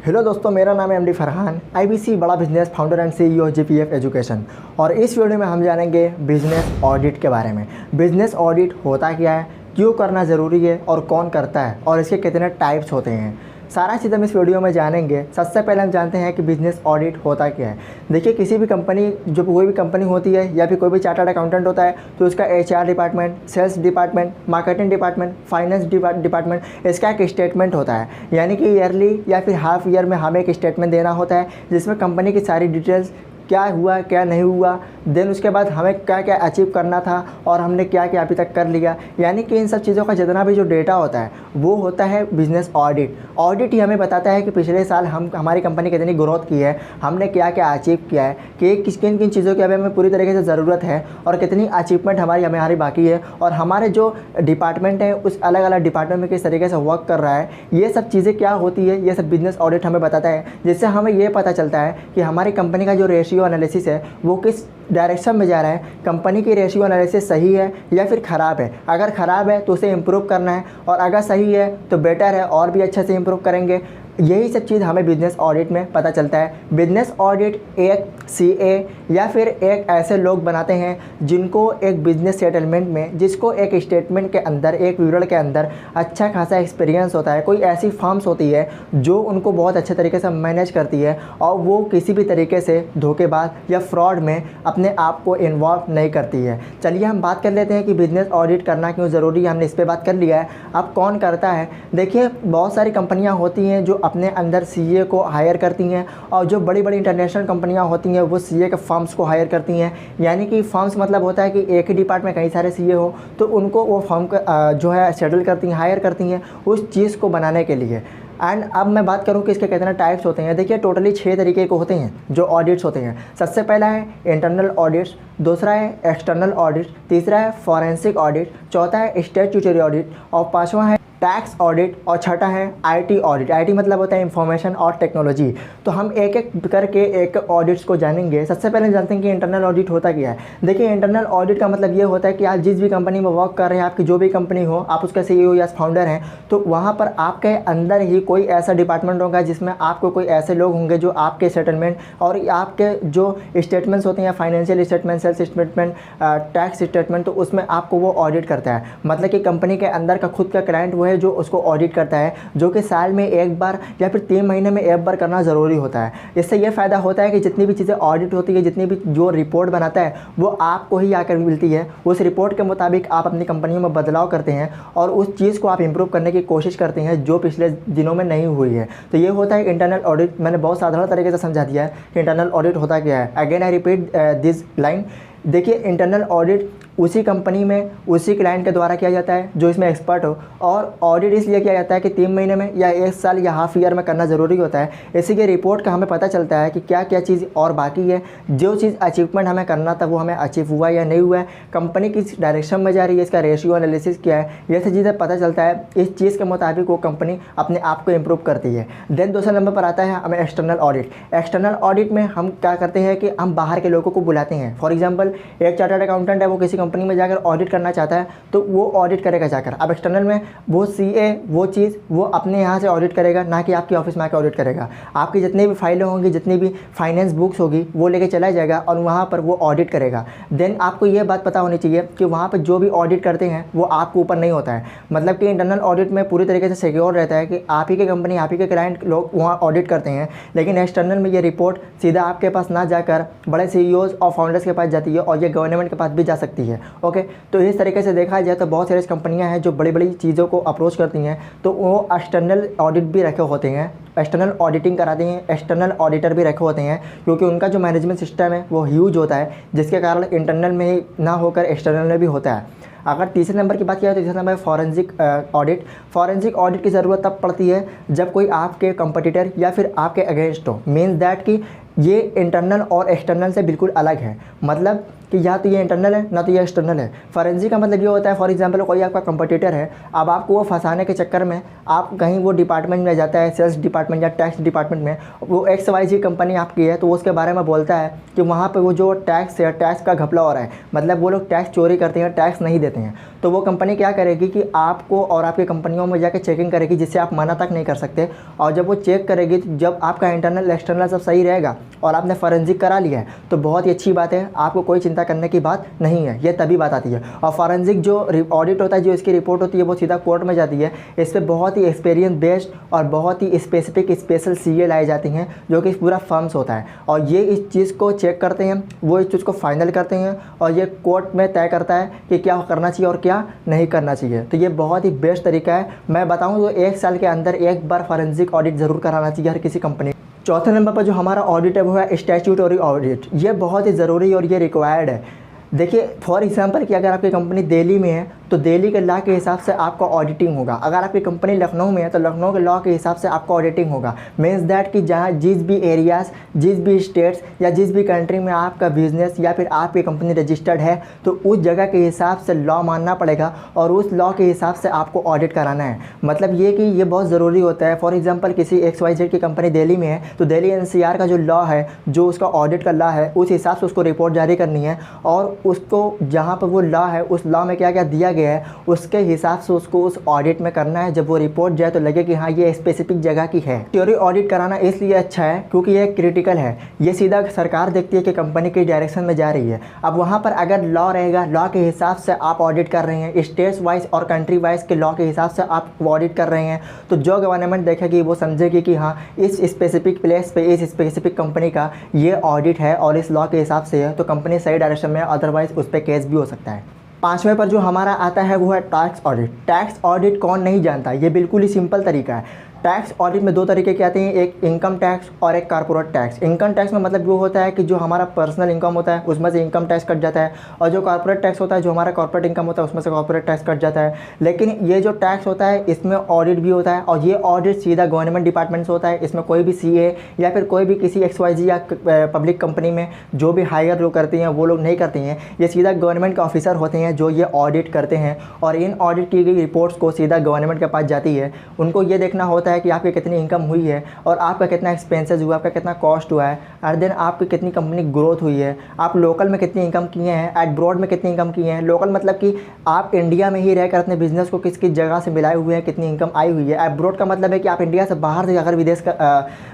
Hello दोस्तों, मेरा नाम है एमडी फरहान, आईबीसी बड़ा business founder and CEO GPF education. और इस वीडियो में हम जानेंगे बिजनेस ऑडिट के बारे में। बिजनेस ऑडिट होता क्या है, क्यों करना ज़रूरी है और कौन करता है और इसके कितने टाइप्स होते हैं, सारा चीज़ हम इस वीडियो में जानेंगे। सबसे पहले हम जानते हैं कि बिज़नेस ऑडिट होता क्या है। देखिए, किसी भी कंपनी, जो कोई भी कंपनी होती है या फिर कोई भी चार्टर्ड अकाउंटेंट होता है, तो उसका HR department, sales department, marketing department, finance department, इसका एक स्टेटमेंट होता है। यानी कि ईयरली या फिर हाफ ईयर में हमें एक स्टेटमेंट देना होता है जिसमें कंपनी की सारी डिटेल्स, क्या हुआ क्या नहीं हुआ, देन उसके बाद हमें क्या क्या अचीव करना था और हमने क्या क्या अभी तक कर लिया। यानी कि इन सब चीज़ों का जितना भी जो डेटा होता है वो होता है बिजनेस ऑडिट। ऑडिट ही हमें बताता है कि पिछले साल हमारी कंपनी कितनी ग्रोथ की है, हमने क्या क्या अचीव किया है, कि किन किन चीज़ों की अभी हमें पूरी तरीके से ज़रूरत है और कितनी अचीवमेंट हमारी बाकी है, और हमारे जो डिपार्टमेंट है उस अलग अलग डिपार्टमेंट में किस तरीके से वर्क कर रहा है। ये सब चीज़ें क्या होती है, ये सब बिजनेस ऑडिट हमें बताता है, जिससे हमें ये पता चलता है कि हमारी कंपनी का जो रेशियो एनालिसिस है वो किस डायरेक्शन में जा रहा है। कंपनी की रेशियो एनालिसिस सही है या फिर ख़राब है। अगर ख़राब है तो उसे इम्प्रूव करना है, और अगर सही है तो बेटर है, और भी अच्छे से इम्प्रूव करेंगे। यही सब चीज़ हमें बिजनेस ऑडिट में पता चलता है। बिजनेस ऑडिट एक सीए या फिर एक ऐसे लोग बनाते हैं जिनको एक बिजनेस सेटलमेंट में, जिसको एक स्टेटमेंट के अंदर, एक विवरण के अंदर अच्छा खासा एक्सपीरियंस होता है। कोई ऐसी फर्म्स होती है जो उनको बहुत अच्छे तरीके से मैनेज करती है और वो किसी भी तरीके से धोखेबाज या फ्रॉड में अपने आप को इन्वॉल्व नहीं करती है। चलिए हम बात कर लेते हैं कि बिजनेस ऑडिट करना क्यों ज़रूरी है। हमने इस पर बात कर लिया है, अब कौन करता है। देखिए, बहुत सारी कंपनियाँ होती हैं जो अपने अंदर सीए को हायर करती हैं, और जो बड़ी बड़ी इंटरनेशनल कंपनियां होती हैं वो सीए के फर्म्स को हायर करती हैं। यानी कि फर्म्स मतलब होता है कि एक ही डिपार्टमेंट में कई सारे सीए हो, तो उनको वो फर्म का जो है सेटल करती हैं, हायर करती हैं उस चीज़ को बनाने के लिए। एंड अब मैं बात करूं कि इसके कितने टाइप्स होते हैं। देखिए, टोटली 6 तरीके के होते हैं जो ऑडिट्स होते हैं। सबसे पहला है इंटरनल ऑडिट्स, दूसरा है एक्सटर्नल ऑडिट, तीसरा है फॉरेंसिक ऑडिट, चौथा है स्टैट्यूटरी ऑडिट, और पांचवा है टैक्स ऑडिट, और छठा है आईटी ऑडिट। आईटी मतलब होता है इंफॉर्मेशन और टेक्नोलॉजी। तो हम एक एक करके एक ऑडिट्स को जानेंगे। सबसे पहले जानते हैं कि इंटरनल ऑडिट होता क्या है। देखिए, इंटरनल ऑडिट का मतलब ये होता है कि आप जिस भी कंपनी में वर्क कर रहे हैं, आपकी जो भी कंपनी हो, आप उसका सीईओ या फाउंडर हैं, तो वहाँ पर आपके अंदर ही कोई ऐसा डिपार्टमेंट होगा जिसमें आपको कोई ऐसे लोग होंगे जो आपके सेटलमेंट और आपके जो स्टेटमेंट्स होते हैं, financial statement, sales statement, tax statement, तो उसमें आपको वो ऑडिट करता है। मतलब कि कंपनी के अंदर का खुद का क्लाइंट वो है जो उसको ऑडिट करता है, जो कि साल में एक बार या फिर 3 महीने में एक बार करना ज़रूरी होता है। इससे ये फ़ायदा होता है कि जितनी भी चीज़ें ऑडिट होती है, जितनी भी जो रिपोर्ट बनाता है वो आपको ही आकर मिलती है। उस रिपोर्ट के मुताबिक आप अपनी कंपनियों में बदलाव करते हैं और उस चीज़ को आप इंप्रूव करने की कोशिश करते हैं जो पिछले दिनों में नहीं हुई है। तो ये होता है इंटरनल ऑडिट। मैंने बहुत साधारण तरीके से समझा दिया है कि इंटरनल ऑडिट होता क्या है। Again I repeat this line. देखिए, इंटरनल ऑडिट उसी कंपनी में उसी क्लाइंट के द्वारा किया जाता है जो इसमें एक्सपर्ट हो, और ऑडिट इसलिए किया जाता है कि 3 महीने में या 1 साल या हाफ ईयर में करना ज़रूरी होता है। इसी के रिपोर्ट का हमें पता चलता है कि क्या क्या चीज़ और बाकी है, जो चीज़ अचीवमेंट हमें करना था वो हमें अचीव हुआ या नहीं हुआ है, कंपनी किस डायरेक्शन में जा रही है, इसका रेशियो एनालिसिस क्या है, ये सब चीज़ें पता चलता है। इस चीज़ के मुताबिक वो कंपनी अपने आप को इम्प्रूव करती है। देन दूसरे नंबर पर आता है हमें एक्सटर्नल ऑडिट। एक्सटर्नल ऑडिट में हम क्या करते हैं कि हम बाहर के लोगों को बुलाते हैं। फॉर एग्जाम्पल, एक चार्टर्ड अकाउंटेंट है, वो किसी कंपनी में जाकर ऑडिट करना चाहता है तो वो ऑडिट करेगा जाकर। अब एक्सटर्नल में वो सीए वो चीज़ वो अपने यहाँ से ऑडिट करेगा, ना कि आपके ऑफिस में आकर ऑडिट करेगा। आपकी जितनी भी फाइलें होंगी, जितनी भी फाइनेंस बुक्स होगी, वो लेके चला जाएगा और वहाँ पर वो ऑडिट करेगा। देन आपको ये बात पता होनी चाहिए कि वहाँ पर जो भी ऑडिट करते हैं वो आपके ऊपर नहीं होता है। मतलब कि इंटरनल ऑडिट में पूरी तरीके से सिक्योर रहता है कि आप ही की कंपनी, आप ही के क्लाइंट लोग वहाँ ऑडिट करते हैं। लेकिन एक्सटर्नल में ये रिपोर्ट सीधा आपके पास ना जाकर बड़े सीईओज और फाउंडर्स के पास जाती है, और ये गवर्नमेंट के पास भी जा सकती है। ओके, तो इस तरीके से देखा जाए तो बहुत सारी कंपनियां हैं जो बड़ी बड़ी चीज़ों को अप्रोच करती हैं, तो वो एक्सटर्नल ऑडिट भी रखे होते हैं, एक्सटर्नल ऑडिटिंग कराते हैं, एक्सटर्नल ऑडिटर भी रखे होते हैं, क्योंकि उनका जो मैनेजमेंट सिस्टम है वो ह्यूज होता है, जिसके कारण इंटरनल में ही ना होकर एक्सटर्नल में भी होता है। अगर तीसरे नंबर की बात किया तो तीसरा नंबर है फॉरेंसिक ऑडिट। फॉरेंसिक ऑडिट की ज़रूरत तब पड़ती है जब कोई आपके कंपटीटर या फिर आपके अगेंस्ट हो। मीन्स दैट कि ये इंटरनल और एक्सटर्नल से बिल्कुल अलग है। मतलब कि या तो ये इंटरनल है ना तो ये एक्सटर्नल है। फॉरेंसिक का मतलब ये होता है, फॉर एग्जांपल कोई आपका कंपटीटर है, अब आपको वो फंसाने के चक्कर में आप कहीं वो डिपार्टमेंट में जाता है, सेल्स डिपार्टमेंट या टैक्स डिपार्टमेंट में, वो XYZ कंपनी आपकी है, तो वो उसके बारे में बोलता है कि वहाँ पर वो जो टैक्स है, टैक्स का घपला हो रहा है, मतलब वो लोग टैक्स चोरी करते हैं, टैक्स नहीं देते हैं। तो वो कंपनी क्या करेगी कि आपको और आपकी कंपनियों में जाकर चेकिंग करेगी, जिससे आप मना तक नहीं कर सकते। और जब वो चेक करेगी, जब आपका इंटरनल एक्सटर्नल सब सही रहेगा और आपने फॉरेंसिक करा लिया है, तो बहुत ही अच्छी बात है, आपको कोई चिंता करने की बात नहीं है। ये तभी बात आती है। और फॉरेंसिक जो ऑडिट होता है, जो इसकी रिपोर्ट होती है, वो सीधा कोर्ट में जाती है। इस पर बहुत ही एक्सपीरियंस बेस्ड और बहुत ही स्पेसिफिक स्पेशल CA लाई जाती हैं, जो कि पूरा फर्म्स होता है, और ये इस चीज़ को चेक करते हैं, वो इस चीज़ को फाइनल करते हैं, और ये कोर्ट में तय करता है कि क्या करना चाहिए और क्या नहीं करना चाहिए। तो ये बहुत ही बेस्ट तरीका है। मैं बताऊं तो 1 साल के अंदर एक बार फॉरेंसिक ऑडिट ज़रूर कराना चाहिए हर किसी कंपनी। चौथे नंबर पर जो हमारा ऑडिट है वो है स्टैट्यूटरी ऑडिट। ये बहुत ही ज़रूरी और ये रिक्वायर्ड है। देखिए, फॉर एग्जांपल कि अगर आपकी कंपनी दिल्ली में है तो दिल्ली के लॉ के हिसाब से आपका ऑडिटिंग होगा। अगर आपकी कंपनी लखनऊ में है तो लखनऊ के लॉ के हिसाब से आपका ऑडिटिंग होगा। मीन्स दैट कि जहाँ जिस भी एरियाज़, जिस भी स्टेट्स या जिस भी कंट्री में आपका बिजनेस या फिर आपकी कंपनी रजिस्टर्ड है, तो उस जगह के हिसाब से लॉ मानना पड़ेगा और उस लॉ के हिसाब से आपको ऑडिट कराना है। मतलब ये कि ये बहुत ज़रूरी होता है। फॉर एग्जाम्पल किसी XYZ की कंपनी दिल्ली में है तो दिल्ली NCR का जो लॉ है, जो उसका ऑडिट का लॉ है, उस हिसाब से उसको रिपोर्ट जारी करनी है, और उसको जहाँ पर वो लॉ है, उस लॉ में क्या क्या दिया गया है, उसके हिसाब से उसको उस ऑडिट में करना है। जब वो रिपोर्ट जाए तो लगे कि हाँ ये स्पेसिफिक जगह की है। थ्योरी ऑडिट कराना इसलिए अच्छा है क्योंकि ये क्रिटिकल है। ये सीधा सरकार देखती है कि कंपनी की डायरेक्शन में जा रही है। अब वहाँ पर अगर लॉ रहेगा, लॉ के हिसाब से आप ऑडिट कर रहे हैं, स्टेट्स वाइज और कंट्री वाइज के लॉ के हिसाब से आप ऑडिट कर रहे हैं, तो जो गवर्नमेंट देखेगी वो समझेगी कि हाँ इस स्पेसिफिक प्लेस पे इस स्पेसिफिक कंपनी का ये ऑडिट है और इस लॉ के हिसाब से है, तो कंपनी सही डायरेक्शन में, अदरवाइज उस पर केस भी हो सकता है। 5वें पर जो हमारा आता है वो है टैक्स ऑडिट। टैक्स ऑडिट कौन नहीं जानता, ये बिल्कुल ही सिंपल तरीका है। टैक्स ऑडिट में 2 तरीके के आते हैं, एक इनकम टैक्स और एक कॉर्पोरेट टैक्स। इनकम टैक्स में मतलब वो होता है कि जो हमारा पर्सनल इनकम होता है उसमें से इनकम टैक्स कट जाता है, और जो कॉर्पोरेट टैक्स होता है, जो हमारा कॉर्पोरेट इनकम होता है उसमें से कॉर्पोरेट टैक्स कट जाता है। लेकिन ये जो टैक्स होता है इसमें ऑडिट भी होता है, और ये ऑडिट सीधा गवर्नमेंट डिपार्टमेंट से होता है। इसमें कोई भी CA या फिर कोई भी किसी XYZ या पब्लिक कंपनी में जो भी हायर लोग करते हैं वो लोग नहीं करते हैं। ये सीधा गवर्नमेंट के ऑफिसर होते हैं जो ये ऑडिट करते हैं, और इन ऑडिट की गई रिपोर्ट्स को सीधा गवर्नमेंट के पास जाती है। उनको ये देखना होता है कि आपकी कितनी हुई है, और आपका कितना एक्सपेंसेस हुआ, आपका कितना कॉस्ट हुआ है, और देन आपकी कितनी कंपनी ग्रोथ हुई है, आप लोकल में कितनी इनकम किए हैं, एब्रॉड में कितनी इनकम किए हैं। लोकल मतलब कि आप इंडिया में ही रहकर अपने बिजनेस को किस किस जगह से मिलाए हुए हैं, कितनी इनकम आई हुई है। एब्रॉड का मतलब है कि आप इंडिया से बाहर से अगर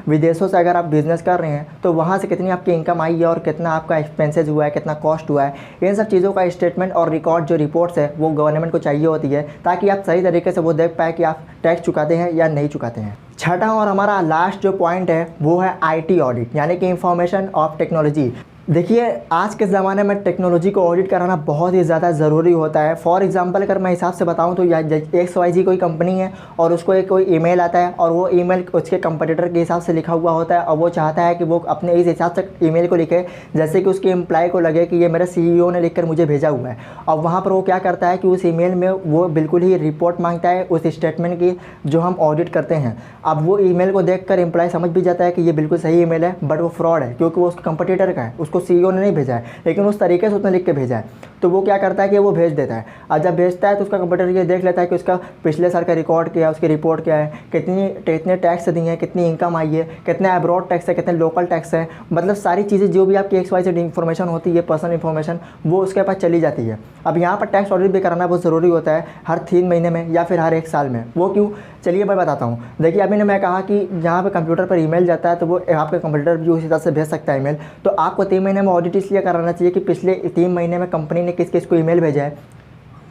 विदेशों से अगर आप बिज़नेस कर रहे हैं तो वहाँ से कितनी आपकी इनकम आई है और कितना आपका एक्सपेंसेस हुआ है, कितना कॉस्ट हुआ है। इन सब चीज़ों का स्टेटमेंट और रिकॉर्ड जो रिपोर्ट्स है वो गवर्नमेंट को चाहिए होती है, ताकि आप सही तरीके से वो देख पाए कि आप टैक्स चुकाते हैं या नहीं चुकाते हैं। छठा और हमारा लास्ट जो पॉइंट है वो है IT ऑडिट, यानी कि इंफॉर्मेशन ऑफ टेक्नोलॉजी। देखिए, आज के ज़माने में टेक्नोलॉजी को ऑडिट कराना बहुत ही ज़्यादा ज़रूरी होता है। फॉर एग्जांपल अगर मैं हिसाब से बताऊं तो XYZ कोई कंपनी है और उसको एक कोई ईमेल आता है, और वो ईमेल उसके कंपटीटर के हिसाब से लिखा हुआ होता है, और वो चाहता है कि वो अपने इस हिसाब से ईमेल को लिखे जैसे कि उसके एम्प्लॉय को लगे कि ये मेरे CEO ने लिखकर मुझे भेजा हुआ है। और वहाँ पर वो क्या करता है कि उस ईमेल में वो बिल्कुल ही रिपोर्ट मांगता है उस स्टेटमेंट की जो हम ऑडिट करते हैं। अब वो ईमेल को देखकर एम्प्लॉय समझ भी जाता है कि ये बिल्कुल सही ईमेल है, बट वो फ्रॉड है क्योंकि वो उसके कंपटीटर का है, उसको CEO ने नहीं भेजा है, लेकिन उस तरीके से उसने लिख के भेजा है। तो वो क्या करता है कि वो भेज देता है, और जब भेजता है तो उसका कंप्यूटर ये देख लेता है कि उसका पिछले साल का रिकॉर्ड क्या है, उसकी रिपोर्ट क्या है, कितने टैक्स दिए हैं, कितनी इनकम आई है, कितने अब्रॉड टैक्स है, कितने लोकल टैक्स है। मतलब सारी चीज़ें जो भी आपकी XYZ इन्फॉर्मेशन होती है, पर्सनल इन्फॉर्मेशन, वो उसके पास चली जाती है। अब यहाँ पर टैक्स ऑडिट भी कराना बहुत ज़रूरी होता है, हर 3 महीने में या फिर हर 1 साल में। वो क्यों, चलिए मैं बताता हूँ। देखिए, अभी ने मैं कहा कि जहाँ पे कंप्यूटर पर ईमेल जाता है तो वो आपका कंप्यूटर भी उसी तरह से भेज सकता है ईमेल। तो आपको 3 महीने में ऑडिट इसलिए कराना चाहिए कि पिछले 3 महीने में कंपनी ने किस किस को ईमेल भेजा है,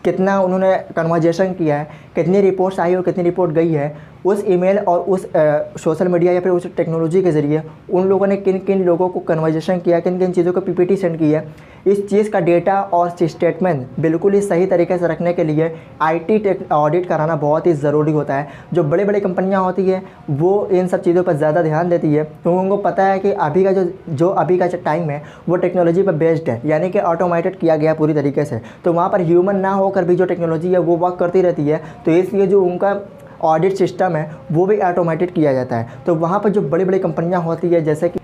कितना उन्होंने कन्वर्जेशन किया है, कितनी रिपोर्ट्स आई और कितनी रिपोर्ट गई है, उस ईमेल और उस सोशल मीडिया या फिर उस टेक्नोलॉजी के ज़रिए उन लोगों ने किन किन लोगों को कन्वर्जेशन किया, किन किन चीज़ों को PPT सेंड की है। इस चीज़ का डेटा और स्टेटमेंट बिल्कुल ही सही तरीके से रखने के लिए IT ऑडिट कराना बहुत ही ज़रूरी होता है। जो बड़ी बड़ी कंपनियां होती है वो इन सब चीज़ों पर ज़्यादा ध्यान देती है, क्योंकि उनको पता है कि अभी का जो अभी का टाइम है वो टेक्नोलॉजी पर बेस्ड है, यानी कि ऑटोमेटेड किया गया पूरी तरीके से। तो वहाँ पर ह्यूमन ना होकर भी जो टेक्नोलॉजी है वो वर्क करती रहती है, तो इसलिए जो उनका ऑडिट सिस्टम है वो भी ऑटोमेटेड किया जाता है। तो वहाँ पर जो बड़ी बड़ी कंपनियाँ होती है, जैसे कि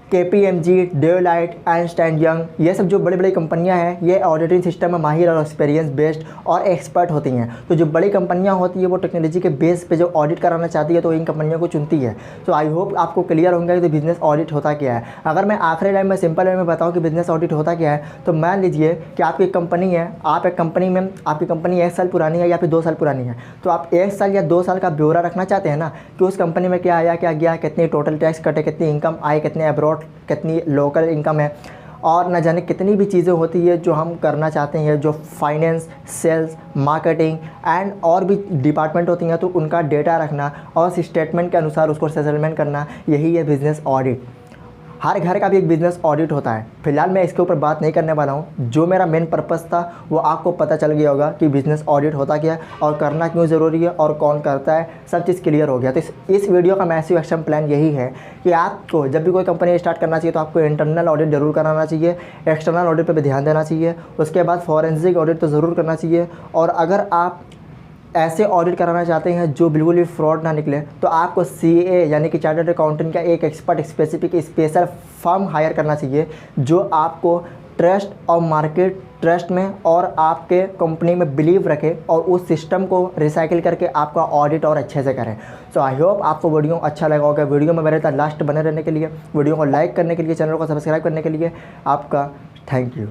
KPMG, Deloitte, Ernst and young, ये सब जो बड़ी बड़ी कंपनियां हैं ये ऑडिटिंग सिस्टम में माहिर और एक्सपीरियंस बेस्ड और एक्सपर्ट होती हैं। तो जो बड़ी कंपनियां होती है वो टेक्नोलॉजी के बेस पे जो ऑडिट कराना चाहती है तो इन कंपनियों को चुनती है। तो आई होप आपको क्लियर होंगे कि बिजनेस ऑडिट होता क्या है। अगर मैं आखिरी टाइम में सिंपल वे में बताऊँ कि बिजनेस ऑडिट होता क्या है, तो मान लीजिए कि आपकी एक कंपनी है, आप एक कंपनी में, आपकी कंपनी 1 साल पुरानी है या फिर 2 साल पुरानी है, तो आप 1 साल या 2 साल का ब्यौरा रखना चाहते हैं ना कि उस कंपनी में क्या आया, क्या गया, कितनी टोटल टैक्स कटे, कितनी इनकम आई, कितने अब्रॉड, कितनी लोकल इनकम है, और न जाने कितनी भी चीज़ें होती है जो हम करना चाहते हैं, जो फाइनेंस, सेल्स, मार्केटिंग एंड और भी डिपार्टमेंट होती हैं, तो उनका डेटा रखना और उस स्टेटमेंट के अनुसार उसको सेटलमेंट करना, यही है बिज़नेस ऑडिट। हर घर का भी एक बिज़नेस ऑडिट होता है। फिलहाल मैं इसके ऊपर बात नहीं करने वाला हूँ। जो मेरा मेन पर्पस था वो आपको पता चल गया होगा कि बिज़नेस ऑडिट होता क्या है और करना क्यों ज़रूरी है और कौन करता है, सब चीज़ क्लियर हो गया। तो इस वीडियो का मैसिव एक्शन प्लान यही है कि आपको जब भी कोई कंपनी स्टार्ट करना चाहिए तो आपको इंटरनल ऑडिट ज़रूर कराना चाहिए, एक्सटर्नल ऑडिट पर भी ध्यान देना चाहिए, उसके बाद फॉरेंसिक ऑडिट तो ज़रूर करना चाहिए। और अगर आप ऐसे ऑडिट कराना चाहते हैं जो बिल्कुल भी फ्रॉड ना निकले, तो आपको CA यानी कि चार्टर्ड अकाउंटेंट का एक expert specific special firm hire करना चाहिए जो आपको ट्रस्ट और मार्केट ट्रस्ट में और आपके कंपनी में बिलीव रखे और उस सिस्टम को रिसाइकिल करके आपका ऑडिट और अच्छे से करें। सो आई होप आपको वीडियो अच्छा लगा होगा। वीडियो में मेरे साथ लास्ट बने रहने के लिए, वीडियो को लाइक करने के लिए, चैनल को सब्सक्राइब करने के लिए आपका थैंक यू।